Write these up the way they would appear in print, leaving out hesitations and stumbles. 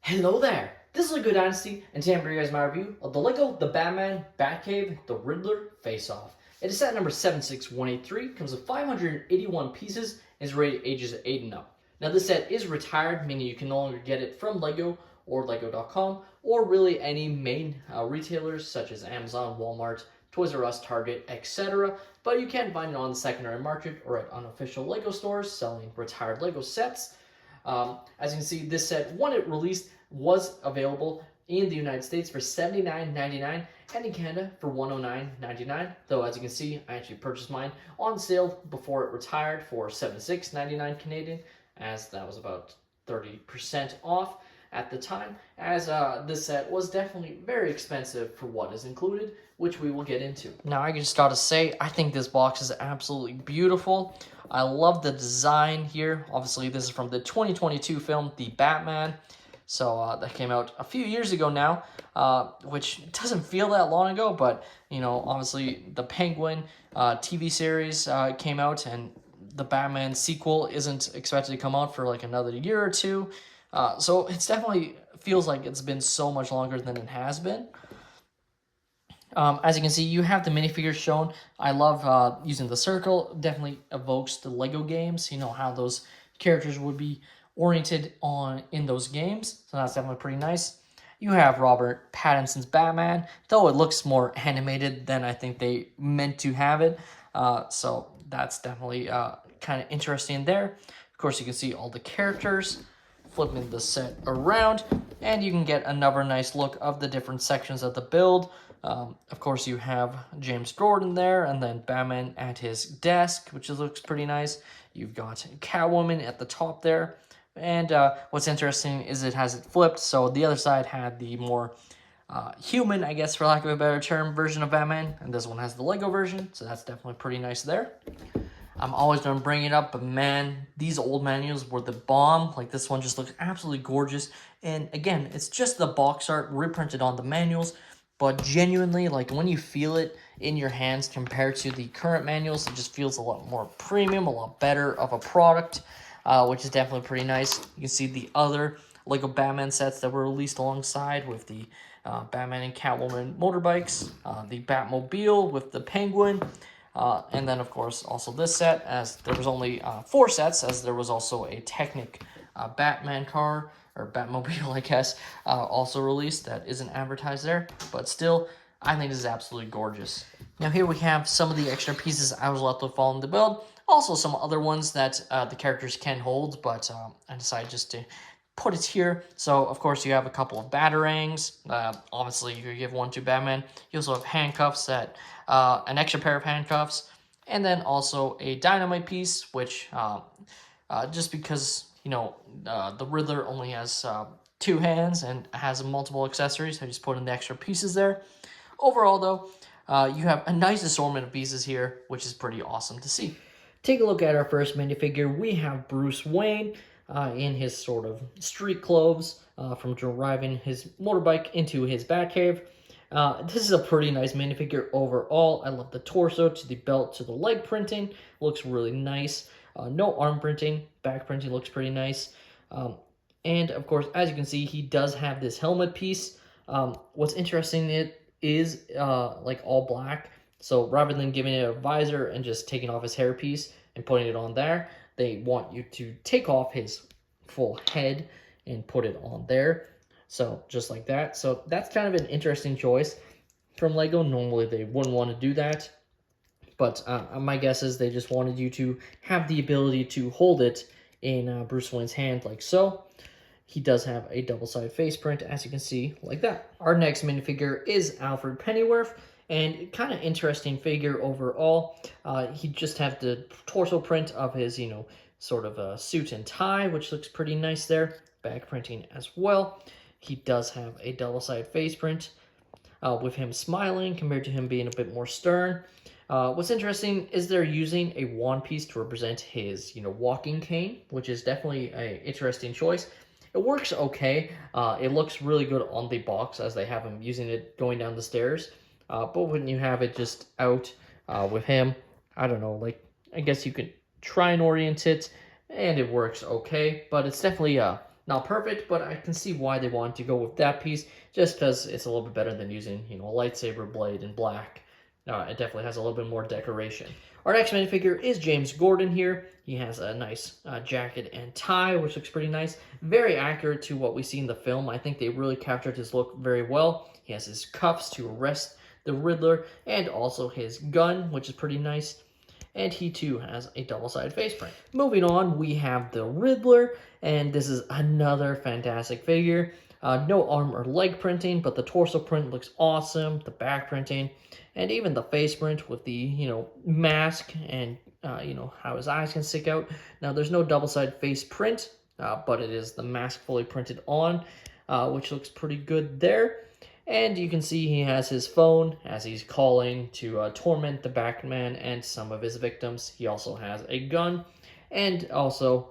Hello there! This is LEGO Dynasty, and today I'm bringing you guys my review of the LEGO The Batman, Batcave, The Riddler Face-Off. It is set number 76183, comes with 581 pieces, and is rated ages 8 and up. Now this set is retired, meaning you can no longer get it from LEGO or LEGO.com, or really any main retailers such as Amazon, Walmart, Toys R Us, Target, etc. But you can find it on the secondary market or at unofficial LEGO stores selling retired LEGO sets. As you can see, this set, when it released, was available in the United States for $79.99 and in Canada for $109.99. Though, as you can see, I actually purchased mine on sale before it retired for $76.99 Canadian, as that was about 30% off at the time, as this set was definitely very expensive for what is included, which we will get into. Now, I just gotta say, I think this box is absolutely beautiful. I love the design here. Obviously, this is from the 2022 film, The Batman. So that came out a few years ago now, which doesn't feel that long ago, but, you know, obviously the Penguin TV series came out, and the Batman sequel isn't expected to come out for like another year or two. So it's definitely feels like it's been so much longer than it has been. As you can see, you have the minifigures shown. I love using the circle. Definitely evokes the Lego games. You know how those characters would be oriented on in those games. So that's definitely pretty nice. You have Robert Pattinson's Batman, though it looks more animated than I think they meant to have it. So that's definitely kind of interesting there. Of course, you can see all the characters. Flipping the set around, and you can get another nice look of the different sections of the build. Of course, you have James Gordon there, and then Batman at his desk, which looks pretty nice. You've got Catwoman at the top there, and what's interesting is it has it flipped, so the other side had the more human, I guess for lack of a better term, version of Batman, and this one has the Lego version, so that's definitely pretty nice there. I'm always going to bring it up, but man, these old manuals were the bomb. Like, this one just looks absolutely gorgeous. And again, it's just the box art reprinted on the manuals, but genuinely, like, when you feel it in your hands compared to the current manuals, it just feels a lot more premium, a lot better of a product, which is definitely pretty nice. You can see the other Lego Batman sets that were released alongside with the Batman and Catwoman motorbikes, the Batmobile with the Penguin, and then, of course, also this set, as there was only 4 sets, as there was also a Technic Batman car, or Batmobile, I guess, also released that isn't advertised there. But still, I think this is absolutely gorgeous. Now, here we have some of the extra pieces I was left with following the build. Also, some other ones that the characters can hold, but I decided just to put it here. So, of course, you have a couple of batarangs. Obviously, you give one to Batman. You also have handcuffs, an extra pair of handcuffs, and then also a dynamite piece, which just because, you know, the Riddler only has 2 hands and has multiple accessories, I just put in the extra pieces there. Overall, though, you have a nice assortment of pieces here, which is pretty awesome to see. Take a look at our first minifigure. We have Bruce Wayne in his sort of street clothes from driving his motorbike into his Batcave. This is a pretty nice minifigure overall. I love the torso to the belt to the leg printing. Looks really nice. No arm printing. Back printing looks pretty nice. And, of course, as you can see, he does have this helmet piece. What's interesting, it is like all black. So rather than giving it a visor and just taking off his hairpiece and putting it on there, they want you to take off his full head and put it on there. So just like that. So that's kind of an interesting choice from Lego. Normally they wouldn't want to do that. But my guess is they just wanted you to have the ability to hold it in Bruce Wayne's hand like so. He does have a double-sided face print, as you can see, like that. Our next minifigure is Alfred Pennyworth, and kind of interesting figure overall. He just have the torso print of his, you know, sort of a suit and tie, which looks pretty nice there. Back printing as well. He does have a double-sided face print with him smiling compared to him being a bit more stern. What's interesting is they're using a wand piece to represent his, you know, walking cane, which is definitely an interesting choice. It works okay. It looks really good on the box as they have him using it going down the stairs. But when you have it just out with him, I don't know, like, I guess you could try and orient it, and it works okay. But it's definitely Not perfect, but I can see why they wanted to go with that piece, just because it's a little bit better than using, a lightsaber blade in black. It definitely has a little bit more decoration. Our next minifigure is James Gordon here. He has a nice jacket and tie, which looks pretty nice. Very accurate to what we see in the film. I think they really captured his look very well. He has his cuffs to arrest the Riddler, and also his gun, which is pretty nice. And he too has a double-sided face print. Moving on, we have the Riddler, and this is another fantastic figure. No arm or leg printing, but the torso print looks awesome, the back printing, and even the face print with the, mask and, how his eyes can stick out. Now, there's no double-sided face print, but it is the mask fully printed on, which looks pretty good there. And you can see he has his phone as he's calling to torment the Batman and some of his victims. He also has a gun and also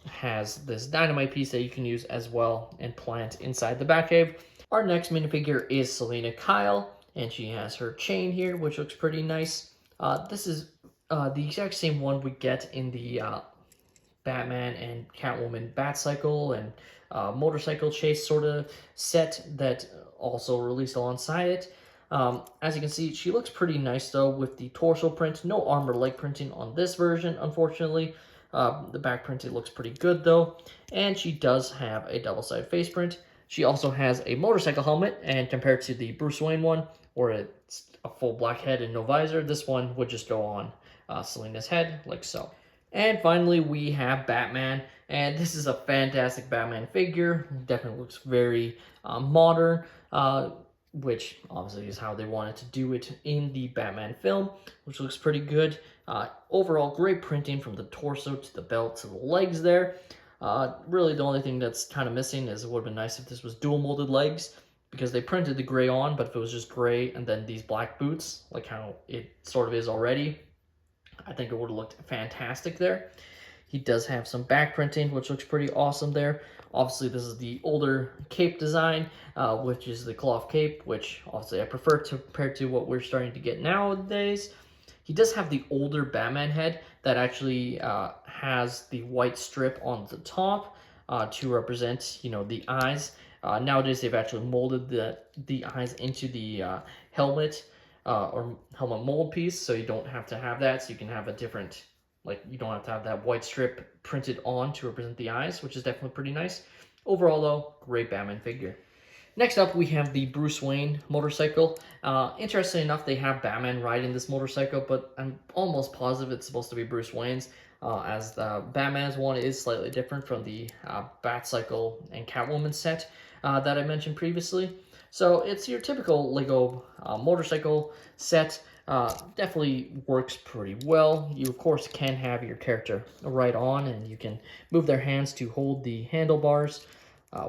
has this dynamite piece that you can use as well and plant inside the Batcave. Our next minifigure is Selina Kyle, and she has her chain here, which looks pretty nice. This is the exact same one we get in the Batman and Catwoman Batcycle and motorcycle chase sort of set that also released alongside it. As you can see, she looks pretty nice though with the torso print. No arm or leg printing on this version, unfortunately. The back printing looks pretty good though. And she does have a double-sided face print. She also has a motorcycle helmet, and compared to the Bruce Wayne one, where it's a full black head and no visor, this one would just go on Selina's head, like so. And finally, we have Batman, and this is a fantastic Batman figure. Definitely looks very modern, which obviously is how they wanted to do it in the Batman film, which looks pretty good. Overall, great printing from the torso to the belt to the legs there. Really, the only thing that's kind of missing is it would have been nice if this was dual molded legs, because they printed the gray on, but if it was just gray and then these black boots, like how it sort of is already, I think it would have looked fantastic there. He does have some back printing, which looks pretty awesome there. Obviously, this is the older cape design, which is the cloth cape, which obviously I prefer compared to what we're starting to get nowadays. He does have the older Batman head that actually has the white strip on the top to represent, the eyes. Nowadays, they've actually molded the eyes into the helmet or helmet mold piece, so you don't have to have that. So you can have a different, you don't have to have that white strip printed on to represent the eyes, which is definitely pretty nice. Overall, though, great Batman figure. Next up, we have the Bruce Wayne motorcycle. Interesting enough, they have Batman riding this motorcycle, but I'm almost positive it's supposed to be Bruce Wayne's, as the Batman's one is slightly different from the Batcycle and Catwoman set that I mentioned previously. So it's your typical Lego motorcycle set. Definitely works pretty well. You, of course, can have your character right on, and you can move their hands to hold the handlebars,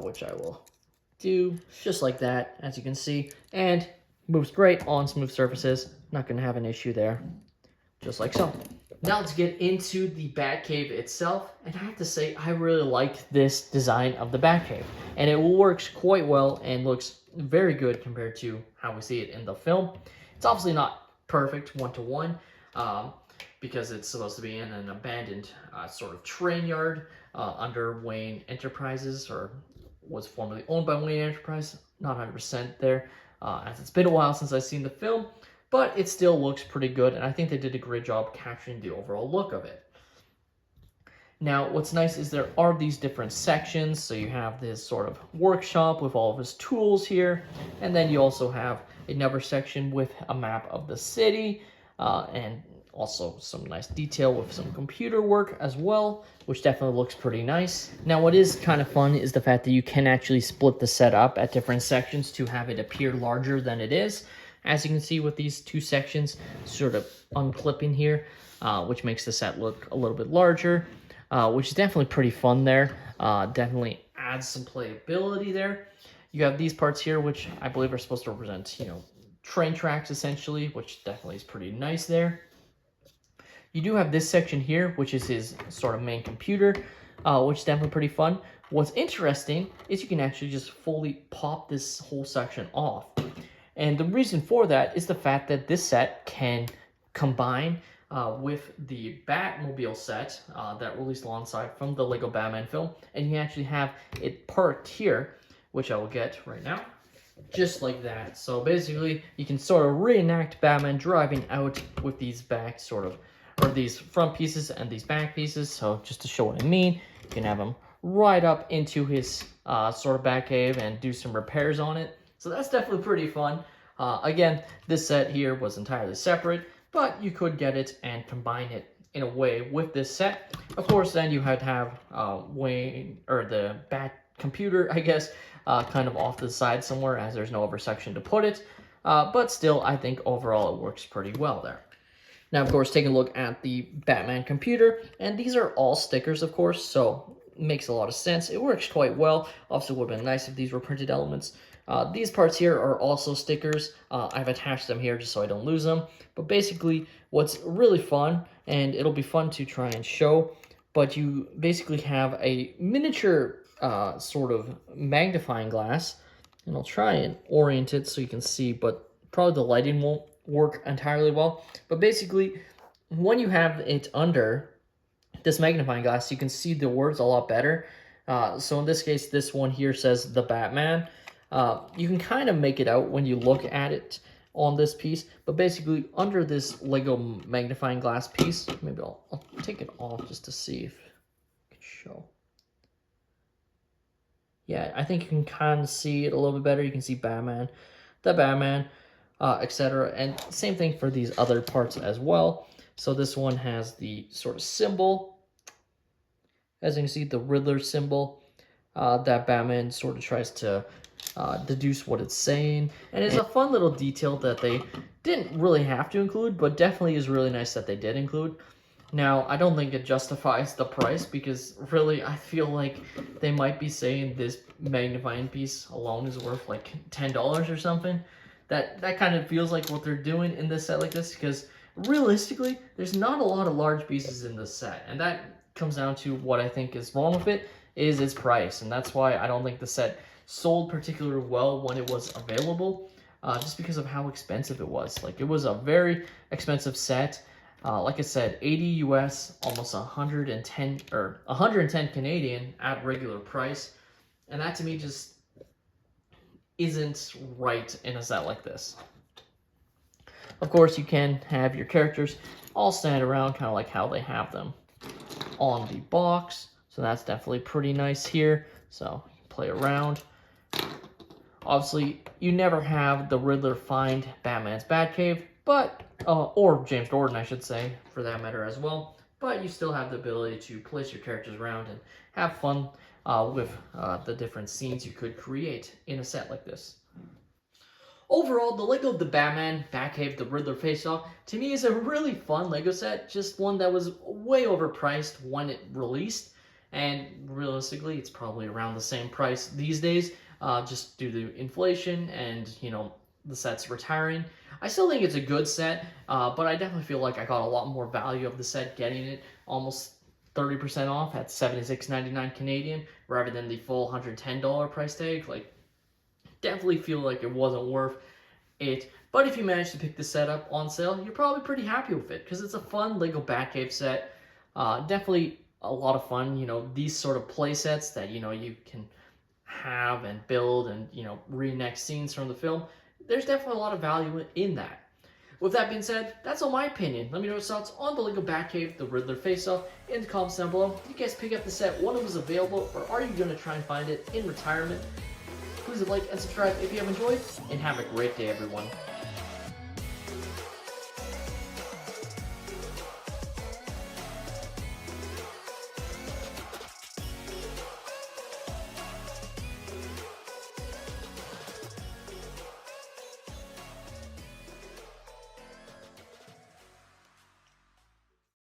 which I will do just like that, as you can see, and moves great on smooth surfaces. Not going to have an issue there, just like so. Now let's get into the Batcave itself, and I have to say I really like this design of the Batcave, and it works quite well and looks very good compared to how we see it in the film. It's obviously not perfect one-to-one, because it's supposed to be in an abandoned sort of train yard under Wayne Enterprises, or was formerly owned by Wayne Enterprise. Not 100% there, as it's been a while since I've seen the film, but it still looks pretty good, and I think they did a great job capturing the overall look of it. Now, what's nice is there are these different sections. So you have this sort of workshop with all of his tools here, and then you also have another section with a map of the city, and also some nice detail with some computer work as well, which definitely looks pretty nice. Now, what is kind of fun is the fact that you can actually split the set up at different sections to have it appear larger than it is. As you can see with these two sections sort of unclipping here, which makes the set look a little bit larger, which is definitely pretty fun there. Definitely adds some playability there. You have these parts here, which I believe are supposed to represent, train tracks essentially, which definitely is pretty nice there. You do have this section here, which is his sort of main computer, which is definitely pretty fun. What's interesting is you can actually just fully pop this whole section off. And the reason for that is the fact that this set can combine with the Batmobile set that released alongside from the Lego Batman film, and you actually have it parked here, which I will get right now, just like that. So basically, you can sort of reenact Batman driving out with these back or these front pieces and these back pieces. So just to show what I mean, you can have him right up into his sort of Batcave and do some repairs on it. So that's definitely pretty fun. Again, this set here was entirely separate, but you could get it and combine it in a way with this set. Of course, then you had to have Wayne, or the Bat computer, I guess, kind of off to the side somewhere, as there's no other section to put it. But still, I think overall it works pretty well there. Now, of course, taking a look at the Batman computer, and these are all stickers, of course, so it makes a lot of sense. It works quite well. Obviously, it would have been nice if these were printed elements. These parts here are also stickers. I've attached them here just so I don't lose them. But basically, what's really fun, and it'll be fun to try and show, but you basically have a miniature sort of magnifying glass, and I'll try and orient it so you can see, but probably the lighting won't work entirely well. But basically, when you have it under this magnifying glass, you can see the words a lot better. So in this case, this one here says the Batman. You can kind of make it out when you look at it on this piece, but basically under this Lego magnifying glass piece, maybe I'll take it off just to see if I can show. Yeah, I think you can kind of see it a little bit better. You can see Batman, the Batman, etc. And same thing for these other parts as well. So this one has the sort of symbol. As you can see, the Riddler symbol that Batman sort of tries to deduce what it's saying. And it's a fun little detail that they didn't really have to include, but definitely is really nice that they did include. Now, I don't think it justifies the price, because really I feel like they might be saying this magnifying piece alone is worth like $10 or something. That kind of feels like what they're doing in this set like this, because realistically, there's not a lot of large pieces in this set, and that comes down to what I think is wrong with it, is its price, and that's why I don't think the set sold particularly well when it was available, just because of how expensive it was. Like, it was a very expensive set. Like I said, 80 US, almost 110 or 110 Canadian at regular price, and that to me just isn't right in a set like this. Of course, you can have your characters all stand around, kind of like how they have them on the box. So that's definitely pretty nice here. So play around. Obviously, you never have the Riddler find Batman's Batcave, but or James Gordon, I should say, for that matter as well. But you still have the ability to place your characters around and have fun with the different scenes you could create in a set like this. Overall, the Lego The Batman, Batcave, The Riddler Face-Off, to me is a really fun Lego set, just one that was way overpriced when it released, and realistically, it's probably around the same price these days, just due to inflation and, you know, the set's retiring. I still think it's a good set, but I definitely feel like I got a lot more value of the set getting it almost 30% off at $76.99 Canadian, rather than the full $110 price tag. Like, definitely feel like it wasn't worth it. But if you manage to pick the set up on sale, you're probably pretty happy with it, because it's a fun Lego Batcave set. Definitely a lot of fun, you know, these sort of play sets that, you know, you can have and build and, you know, reenact scenes from the film. There's definitely a lot of value in that. With that being said, that's all my opinion. Let me know your thoughts on the Lego Batcave, the Riddler Face-Off in the comments down below. Did you guys pick up the set when it was available, or are you going to try and find it in retirement? Please like and subscribe if you have enjoyed, and have a great day, everyone.